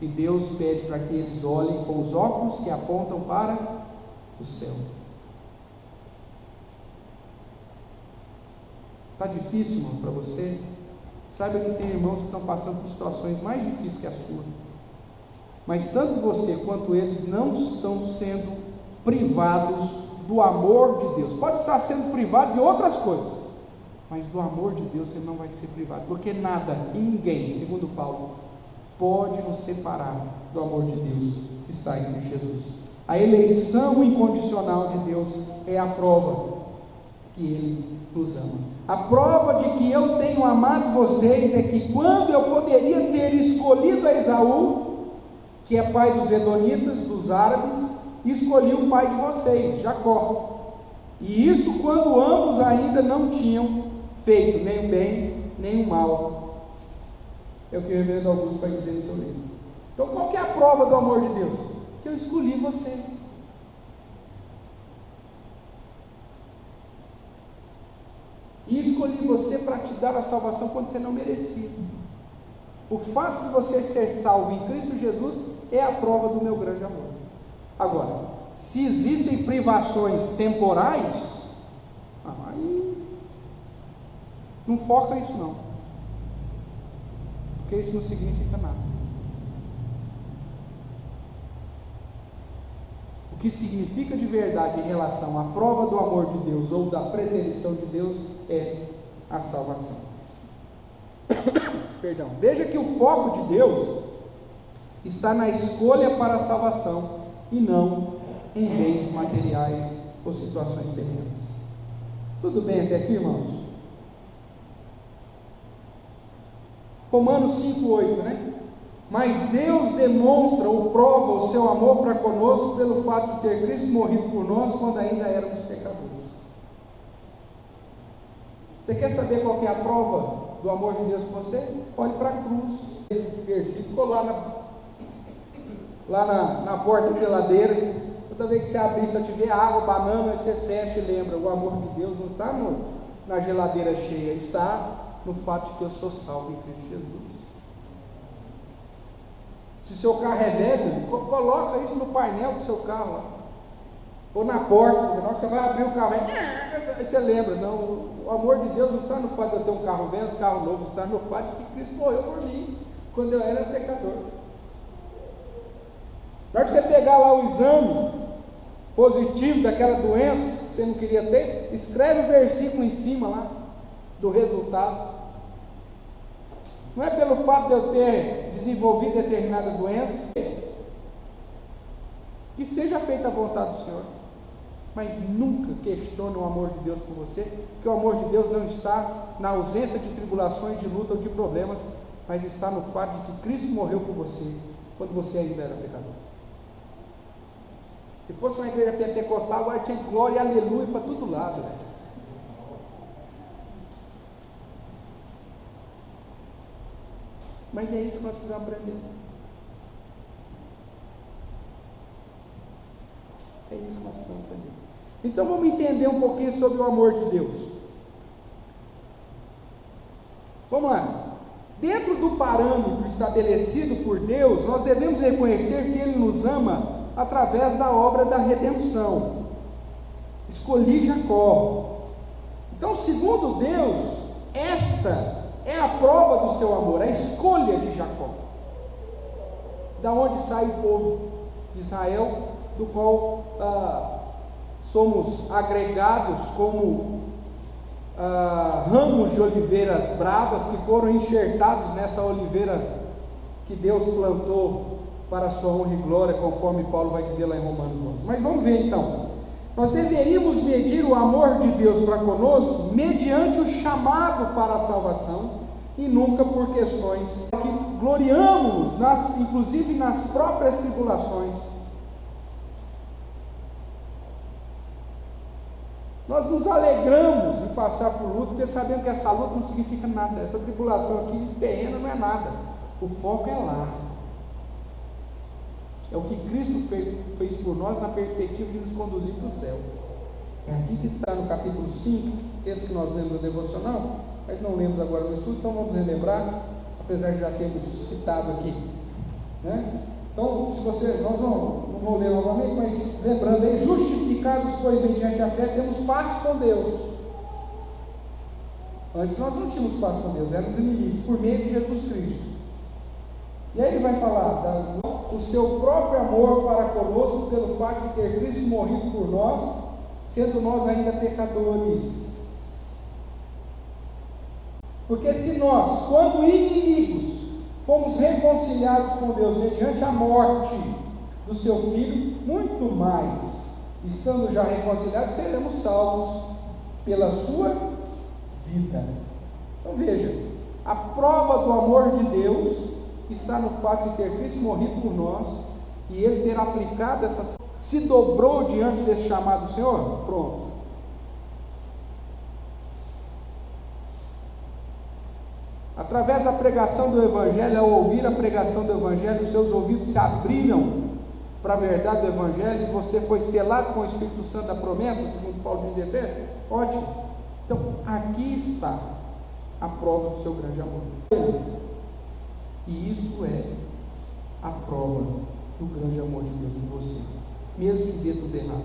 E Deus pede para que eles olhem com os óculos que apontam para o céu. Está difícil, irmão, para você? Saiba que tem irmãos que estão passando por situações mais difíceis que a sua. Mas tanto você quanto eles não estão sendo privados do amor de Deus. Pode estar sendo privado de outras coisas, mas do amor de Deus você não vai ser privado, porque nada e ninguém, segundo Paulo, pode nos separar do amor de Deus que está em Cristo Jesus. A eleição incondicional de Deus é a prova que Ele nos ama. A prova de que eu tenho amado vocês é que quando eu poderia ter escolhido a Esaú, que é pai dos Edonitas, dos árabes, escolhi o pai de vocês, Jacó. E isso quando ambos ainda não tinham feito nem o bem, nem o mal. É o que o reverendo Augusto está dizendo no seu livro. Então qual que é a prova do amor de Deus? Que eu escolhi vocês. E escolhi você para te dar a salvação quando você não merecia. O fato de você ser salvo em Cristo Jesus é a prova do meu grande amor. Agora, se existem privações temporais, aí não foca nisso não, porque isso não significa nada. O que significa de verdade em relação à prova do amor de Deus ou da pretensão de Deus é a salvação. Perdão. Veja que o foco de Deus está na escolha para a salvação e não em bens materiais ou situações terrenas. Tudo bem até aqui, irmãos? Romanos 5,8, né? Mas Deus demonstra ou prova o seu amor para conosco pelo fato de ter Cristo morrido por nós quando ainda éramos pecadores. Você quer saber qual que é a prova do amor de Deus por você? Olhe para a cruz. Esse versículo ficou lá na porta da geladeira. Toda vez que você abrir, só tiver água, banana, você fecha e lembra: o amor de Deus não está na geladeira cheia, está no fato de que eu sou salvo em Cristo Jesus. Se o seu carro é velho, coloca isso no painel do seu carro lá, ou na porta. Na hora que você vai abrir o carro, aí você lembra: não, o amor de Deus não está no fato de eu ter um carro velho, um carro novo, está no fato de que Cristo morreu por mim quando eu era pecador. Na hora que você pegar lá o exame positivo daquela doença que você não queria ter, escreve o versículo em cima lá do resultado. Não é pelo fato de eu ter desenvolvido determinada doença, que seja feita a vontade do Senhor, mas nunca questione o amor de Deus por você, porque o amor de Deus não está na ausência de tribulações, de luta ou de problemas, mas está no fato de que Cristo morreu por você quando você ainda era pecador. Se fosse uma igreja pentecostal, agora tinha glória e aleluia para todo lado, velho. Mas é isso que nós precisamos aprender. É isso que nós precisamos aprender. Então vamos entender um pouquinho sobre o amor de Deus. Vamos lá. Dentro do parâmetro estabelecido por Deus, nós devemos reconhecer que Ele nos ama através da obra da redenção. Escolhi Jacó. Então, segundo Deus, esta é a prova do seu amor, a escolha de Jacó. Da onde sai o povo de Israel, do qual somos agregados como ramos de oliveiras bravas que foram enxertados nessa oliveira que Deus plantou para a sua honra e glória, conforme Paulo vai dizer lá em Romanos 11. Mas vamos ver então. Nós deveríamos medir o amor de Deus para conosco mediante o chamado para a salvação e nunca por questões que gloriamos-nos, inclusive nas próprias tribulações. Nós nos alegramos de passar por luta, porque sabemos que essa luta não significa nada. Essa tribulação aqui terrena não é nada. O foco é lá. É o que Cristo fez por nós na perspectiva de nos conduzir para o céu. É aqui que está no capítulo 5, texto que nós lemos no devocional, mas não lemos agora no estudo, então vamos relembrar, apesar de já termos citado aqui. né? Então, se você, nós não vou ler novamente, mas lembrando aí, justificados, pois mediante a fé temos paz com Deus. Antes nós não tínhamos paz com Deus, éramos inimigos, por meio de Jesus Cristo. E aí ele vai falar o seu próprio amor para conosco, pelo fato de ter Cristo morrido por nós, sendo nós ainda pecadores. Porque se nós, quando inimigos, fomos reconciliados com Deus mediante a morte do seu Filho, muito mais, estando já reconciliados, seremos salvos pela sua vida. Então veja, a prova do amor de Deus está no fato de ter Cristo morrido por nós, e Ele ter aplicado essa, se dobrou diante desse chamado do Senhor, pronto. Através da pregação do Evangelho, ao ouvir a pregação do Evangelho, os seus ouvidos se abriram para a verdade do Evangelho, e você foi selado com o Espírito Santo da promessa, segundo Paulo diz em Efésios. Ótimo. Então, aqui está a prova do seu grande amor. E isso é a prova do grande amor de Deus em você, mesmo que dê tudo errado.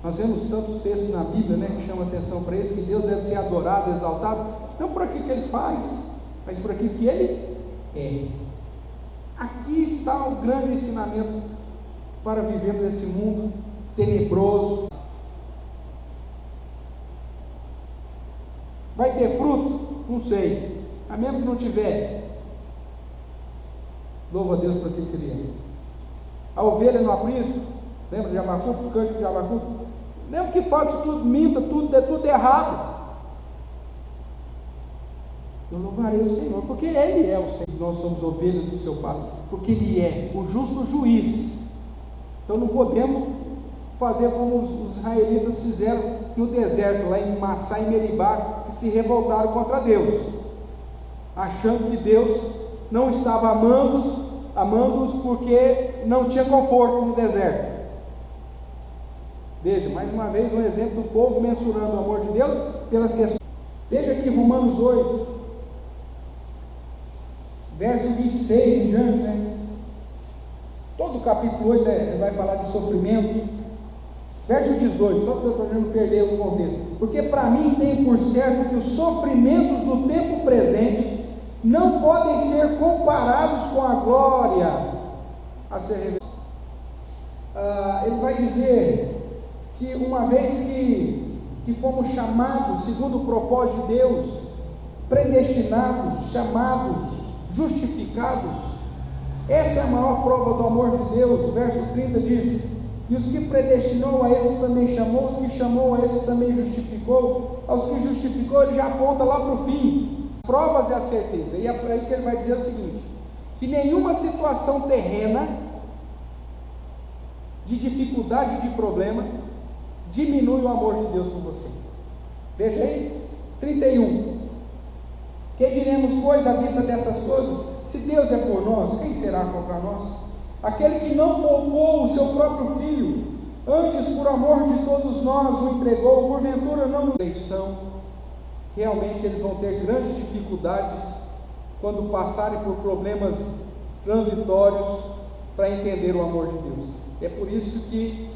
Nós vemos tantos textos na Bíblia, né, que chamam atenção para isso, que Deus deve ser adorado, exaltado, não por aquilo que Ele faz, mas por aquilo que Ele é. Aqui está o grande ensinamento para vivermos nesse mundo tenebroso. Vai ter fruto? Não sei. A menos que não tiver, louva a Deus por aquilo que Ele é. A ovelha no aprisco, lembra de Abacuque, o cântico de Abacuque? Mesmo que falte tudo, minta tudo, dê tudo errado, eu louvarei o Senhor, porque Ele é o Senhor. Nós somos ovelhas do seu Pai, porque Ele é o justo juiz. Então não podemos fazer como os israelitas fizeram no deserto, lá em Massá e Meribá, que se revoltaram contra Deus, achando que Deus não estava amando-os porque não tinha conforto no deserto. Veja, mais uma vez um exemplo do povo mensurando o amor de Deus pelas questões. Veja aqui Romanos 8, verso 26 em diante, né? Todo o capítulo 8 vai falar de sofrimento. Verso 18, só para eu não perder o contexto. Porque para mim tem por certo que os sofrimentos do tempo presente não podem ser comparados com a glória a ser revelada. Ele vai dizer que uma vez que fomos chamados segundo o propósito de Deus, predestinados, chamados, justificados, essa é a maior prova do amor de Deus. Verso 30 diz: e os que predestinou, a esses também chamou, os que chamou, a esses também justificou, aos que justificou ele já aponta lá para o fim, as provas e a certeza. E é por aí que ele vai dizer o seguinte: que nenhuma situação terrena de dificuldade, de problema, diminui o amor de Deus por você. Veja aí, 31. Que diremos, pois, à vista dessas coisas? Se Deus é por nós, quem será contra nós? Aquele que não poupou o seu próprio Filho, antes por amor de todos nós o entregou, porventura não nos eleição. Realmente eles vão ter grandes dificuldades quando passarem por problemas transitórios para entender o amor de Deus. É por isso que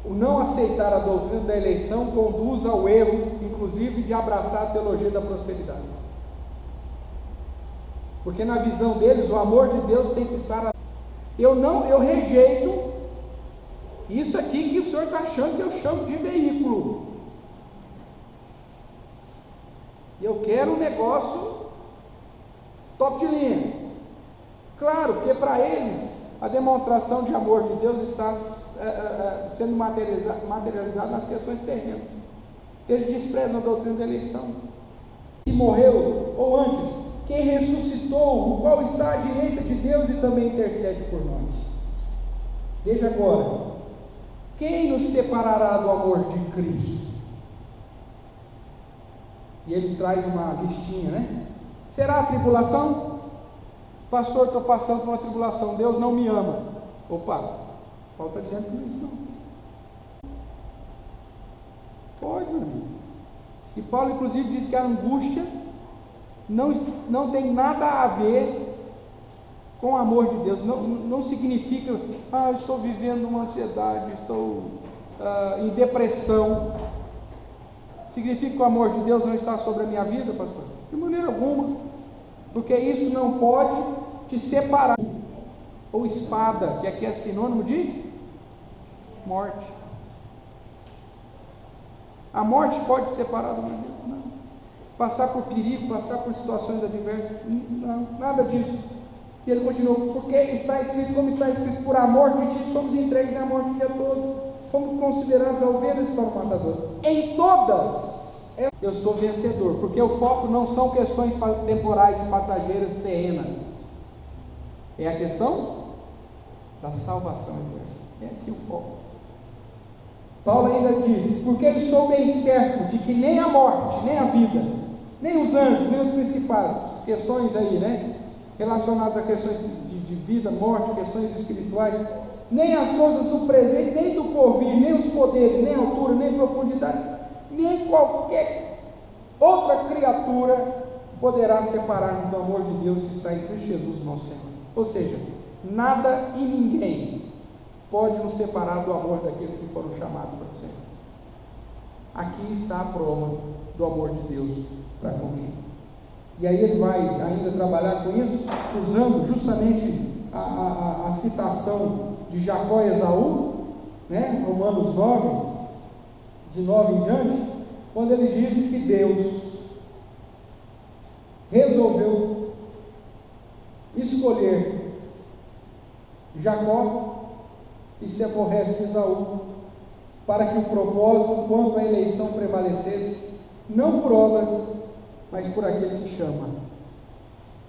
o não aceitar a doutrina da eleição conduz ao erro, inclusive, de abraçar a teologia da prosperidade. Porque na visão deles, o amor de Deus tem que estar. Eu rejeito isso aqui que o senhor está achando que eu chamo de veículo. Eu quero um negócio top de linha. Claro, porque para eles a demonstração de amor de Deus está sendo materializada nas questões terrenas. Eles desprezam a doutrina da eleição. Que morreu, ou antes, quem ressuscitou, o qual está à direita de Deus e também intercede por nós. Veja agora, quem nos separará do amor de Cristo? E ele traz uma listinha, né? Será a tribulação? Pastor, estou passando por uma tribulação, Deus não me ama. Opa, Paulo está dizendo que isso não. Pode, meu amigo. E Paulo inclusive diz que a angústia não tem nada a ver com o amor de Deus. Não significa, estou vivendo uma ansiedade, estou em depressão. Significa que o amor de Deus não está sobre a minha vida, pastor? De maneira alguma, porque isso não pode te separar. Ou espada, que aqui é sinônimo de morte. A morte pode separar do amor de Deus? Não. Passar por perigo, passar por situações adversas? Não, nada disso. E ele continuou, porque está escrito, como está escrito, por amor de ti somos entregues à morte o dia todo, fomos considerados ovelhas para o matador. Em todas eu sou vencedor, porque o foco não são questões temporais, passageiras, terrenas, é a questão da salvação eterna. É aqui o foco. Paulo ainda diz, porque eu sou bem certo de que nem a morte, nem a vida, nem os anjos, nem os principados, questões aí, né, relacionadas a questões de vida, morte, questões espirituais, nem as coisas do presente, nem do porvir, nem os poderes, nem altura, nem profundidade, nem qualquer outra criatura poderá separar-nos do amor de Deus que está em Cristo Jesus, nosso Senhor. Ou seja, nada e ninguém pode nos separar do amor daqueles que foram chamados para o Senhor. Aqui está a prova do amor de Deus para contigo. E aí ele vai ainda trabalhar com isso, usando justamente a citação de Jacó e Esaú, né? Romanos 9, de 9 em diante, quando ele diz que Deus resolveu escolher Jacó e se aborrece de Esaú, para que o propósito quanto à eleição prevalecesse, não por obras, mas por aquele que chama.